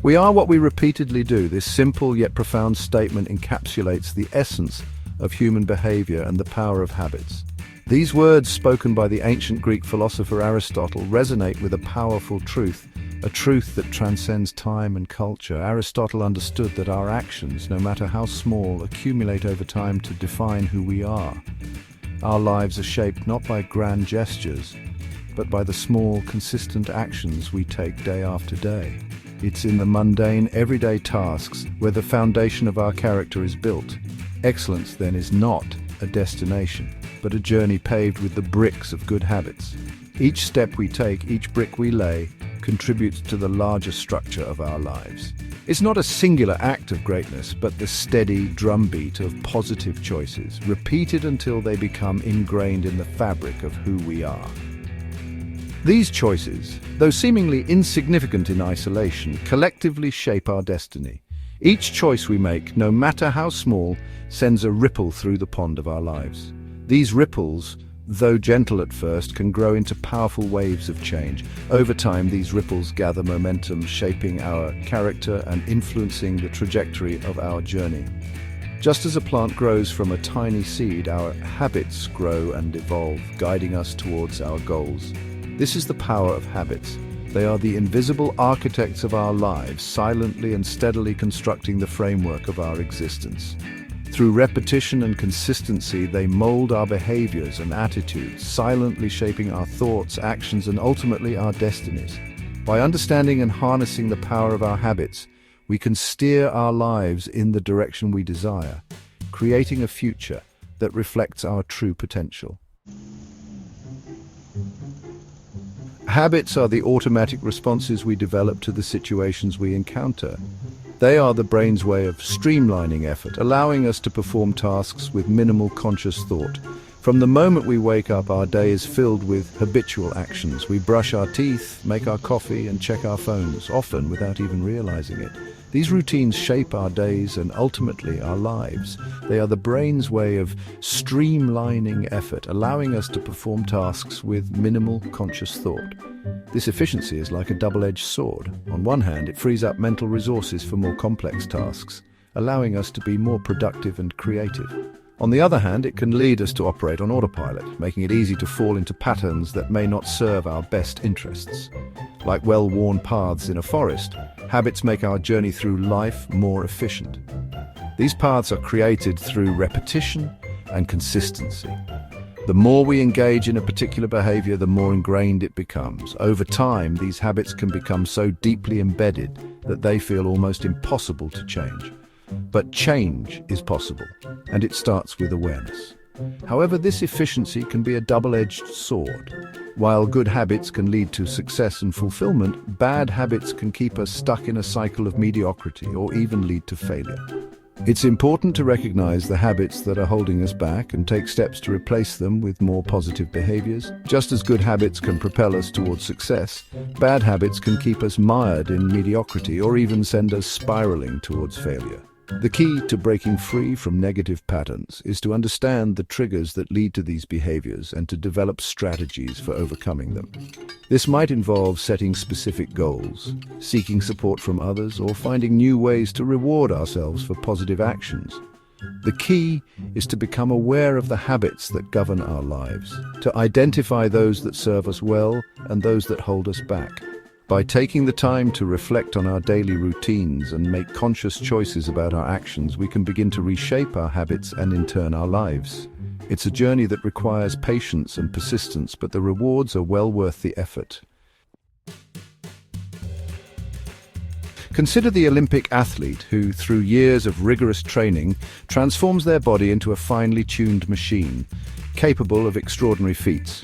We are what we repeatedly do. This simple yet profound statement encapsulates the essence of human behavior and the power of habits. These words, spoken by the ancient Greek philosopher Aristotle, resonate with a powerful truth, a truth that transcends time and culture. Aristotle understood that our actions, no matter how small, accumulate over time to define who we are. Our lives are shaped not by grand gestures, but by the small, consistent actions we take day after day. It's in the mundane, everyday tasks where the foundation of our character is built. Excellence, then, is not a destination, but a journey paved with the bricks of good habits. Each step we take, each brick we lay, contributes to the larger structure of our lives. It's not a singular act of greatness, but the steady drumbeat of positive choices, repeated until they become ingrained in the fabric of who we are. These choices, though seemingly insignificant in isolation, collectively shape our destiny. Each choice we make, no matter how small, sends a ripple through the pond of our lives. These ripples, though gentle at first, can grow into powerful waves of change. Over time, these ripples gather momentum, shaping our character and influencing the trajectory of our journey. Just as a plant grows from a tiny seed, our habits grow and evolve, guiding us towards our goals. This is the power of habits. They are the invisible architects of our lives, silently and steadily constructing the framework of our existence. Through repetition and consistency, they mold our behaviors and attitudes, silently shaping our thoughts, actions, and ultimately our destinies. By understanding and harnessing the power of our habits, we can steer our lives in the direction we desire, creating a future that reflects our true potential. Habits are the automatic responses we develop to the situations we encounter. They are the brain's way of streamlining effort, allowing us to perform tasks with minimal conscious thought. From the moment we wake up, our day is filled with habitual actions. We brush our teeth, make our coffee, and check our phones, often without even realizing it. These routines shape our days and ultimately our lives. They are the brain's way of streamlining effort, allowing us to perform tasks with minimal conscious thought. This efficiency is like a double-edged sword. On one hand, it frees up mental resources for more complex tasks, allowing us to be more productive and creative. On the other hand, it can lead us to operate on autopilot, making it easy to fall into patterns that may not serve our best interests. Like well-worn paths in a forest, habits make our journey through life more efficient. These paths are created through repetition and consistency. The more we engage in a particular behavior, the more ingrained it becomes. Over time, these habits can become so deeply embedded that they feel almost impossible to change. But change is possible, and it starts with awareness. However, this efficiency can be a double-edged sword. While good habits can lead to success and fulfillment, bad habits can keep us stuck in a cycle of mediocrity or even lead to failure. It's important to recognize the habits that are holding us back and take steps to replace them with more positive behaviors. Just as good habits can propel us towards success, bad habits can keep us mired in mediocrity or even send us spiraling towards failure. The key to breaking free from negative patterns is to understand the triggers that lead to these behaviors and to develop strategies for overcoming them. This might involve setting specific goals, seeking support from others, or finding new ways to reward ourselves for positive actions. The key is to become aware of the habits that govern our lives, to identify those that serve us well and those that hold us back. By taking the time to reflect on our daily routines and make conscious choices about our actions, we can begin to reshape our habits and in turn our lives. It's a journey that requires patience and persistence, but the rewards are well worth the effort. Consider the Olympic athlete who, through years of rigorous training, transforms their body into a finely tuned machine, capable of extraordinary feats.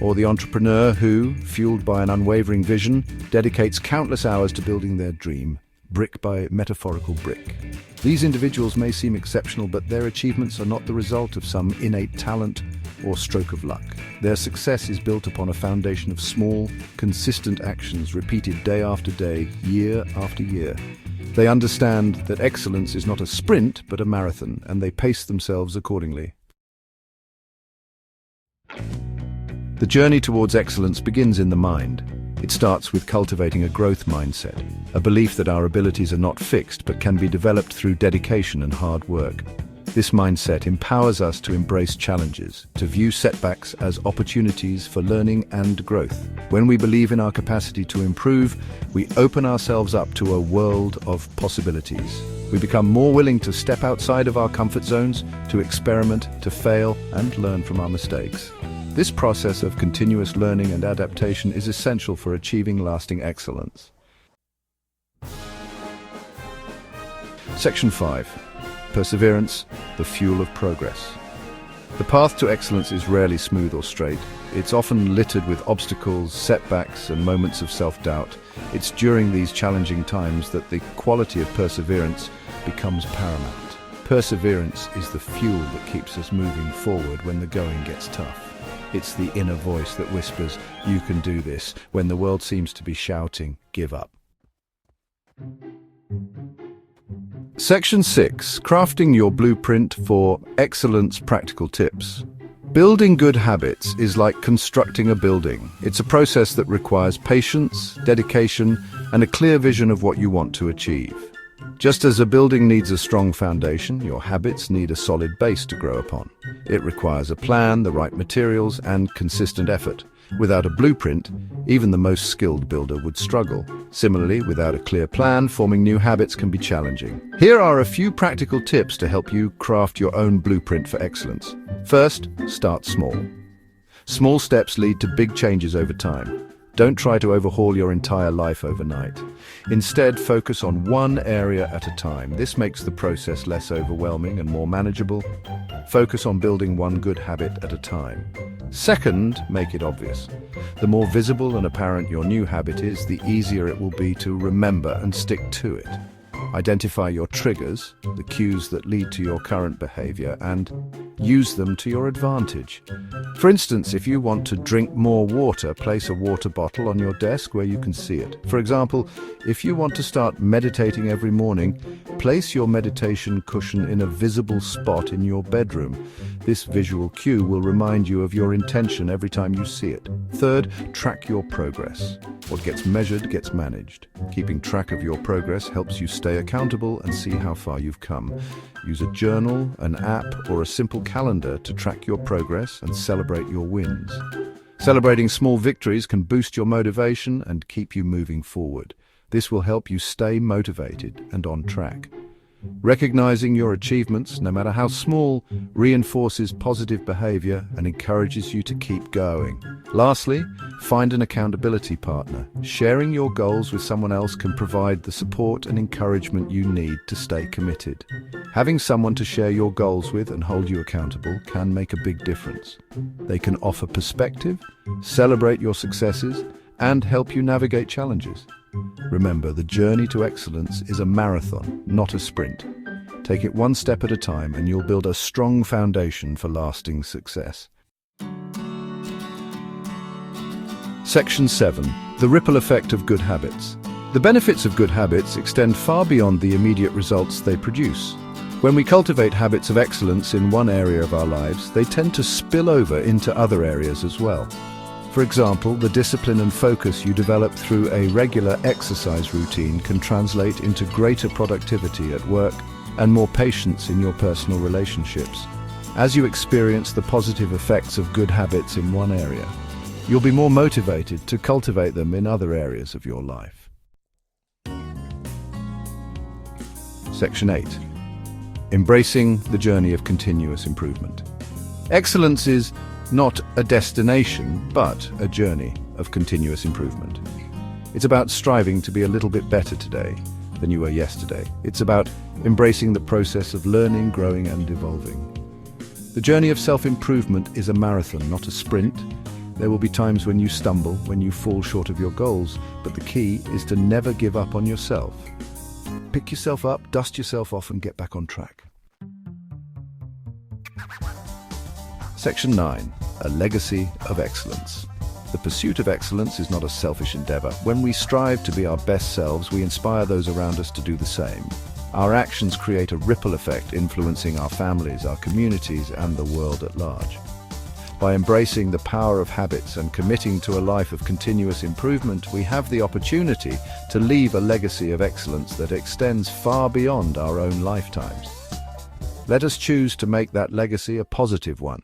Or the entrepreneur who, fueled by an unwavering vision, dedicates countless hours to building their dream, brick by metaphorical brick. These individuals may seem exceptional, but their achievements are not the result of some innate talent or stroke of luck. Their success is built upon a foundation of small, consistent actions repeated day after day, year after year. They understand that excellence is not a sprint, but a marathon, and they pace themselves accordingly. The journey towards excellence begins in the mind. It starts with cultivating a growth mindset, a belief that our abilities are not fixed but can be developed through dedication and hard work. This mindset empowers us to embrace challenges, to view setbacks as opportunities for learning and growth. When we believe in our capacity to improve, we open ourselves up to a world of possibilities. We become more willing to step outside of our comfort zones, to experiment, to fail, and learn from our mistakes. This process of continuous learning and adaptation is essential for achieving lasting excellence. Section 5. Perseverance, the fuel of progress. The path to excellence is rarely smooth or straight. It's often littered with obstacles, setbacks, and moments of self-doubt. It's during these challenging times that the quality of perseverance becomes paramount. Perseverance is the fuel that keeps us moving forward when the going gets tough. It's the inner voice that whispers, "You can do this," when the world seems to be shouting, "Give up." Section 6. Crafting your blueprint for excellence practical tips. Building good habits is like constructing a building. It's a process that requires patience, dedication, and a clear vision of what you want to achieve. Just as a building needs a strong foundation, your habits need a solid base to grow upon. It requires a plan, the right materials, and consistent effort. Without a blueprint, even the most skilled builder would struggle. Similarly, without a clear plan, forming new habits can be challenging. Here are a few practical tips to help you craft your own blueprint for excellence. First, start small. Small steps lead to big changes over time. Don't try to overhaul your entire life overnight. Instead, focus on one area at a time. This makes the process less overwhelming and more manageable. Focus on building one good habit at a time. Second, make it obvious. The more visible and apparent your new habit is, the easier it will be to remember and stick to it. Identify your triggers, the cues that lead to your current behavior, and use them to your advantage. For instance, if you want to drink more water, place a water bottle on your desk where you can see it. For example, if you want to start meditating every morning, place your meditation cushion in a visible spot in your bedroom. This visual cue will remind you of your intention every time you see it. Third, track your progress. What gets measured gets managed. Keeping track of your progress helps you stay accountable and see how far you've come. Use a journal, an app, or a simple calendar to track your progress and celebrate your wins. Celebrating small victories can boost your motivation and keep you moving forward. This will help you stay motivated and on track. Recognizing your achievements, no matter how small, reinforces positive behavior and encourages you to keep going. Lastly, find an accountability partner. Sharing your goals with someone else can provide the support and encouragement you need to stay committed. Having someone to share your goals with and hold you accountable can make a big difference. They can offer perspective, celebrate your successes, and help you navigate challenges. Remember, the journey to excellence is a marathon, not a sprint. Take it one step at a time and you'll build a strong foundation for lasting success. Section 7. The ripple effect of good habits. The benefits of good habits extend far beyond the immediate results they produce. When we cultivate habits of excellence in one area of our lives, they tend to spill over into other areas as well. For example, the discipline and focus you develop through a regular exercise routine can translate into greater productivity at work and more patience in your personal relationships. As you experience the positive effects of good habits in one area, you'll be more motivated to cultivate them in other areas of your life. Section 8. Embracing the journey of continuous improvement. Excellence is not a destination, but a journey of continuous improvement. It's about striving to be a little bit better today than you were yesterday. It's about embracing the process of learning, growing, and evolving. The journey of self-improvement is a marathon, not a sprint. There will be times when you stumble, when you fall short of your goals, but the key is to never give up on yourself. Pick yourself up, dust yourself off, and get back on track. Section 9. A legacy of excellence. The pursuit of excellence is not a selfish endeavor. When we strive to be our best selves, we inspire those around us to do the same. Our actions create a ripple effect, influencing our families, our communities, and the world at large. By embracing the power of habits and committing to a life of continuous improvement, we have the opportunity to leave a legacy of excellence that extends far beyond our own lifetimes. Let us choose to make that legacy a positive one,